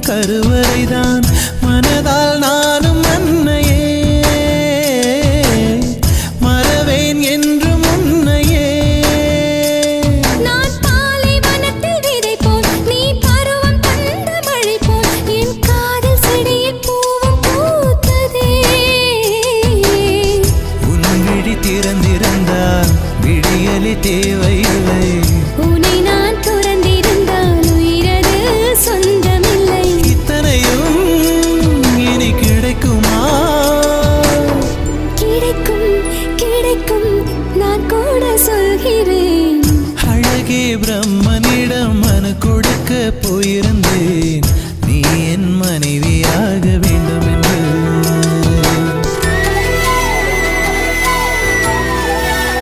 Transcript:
கருவறைதான் மனதால் நானும் அன்னையே மறவேன் என்று முன்னையே நான் பாலை வனத்தில் விதை போல் நீ பருவம் தந்த மழை போல் என் காதல் செடியில் பூவும் பூத்ததே உன் விழி திறந்திருந்தால் விடியலி தேவையில்லை உன்னை நான் துறந்திருந்தால் உயிரது சொந்தமில்லை இத்தனையும் இனி கிடைக்குமா கிடைக்கும் கிடைக்கும் நான் கூட சொல்கிறேன் அழகே பிரம்மனிடம் மனு கொடுக்க போயிருந்தேன்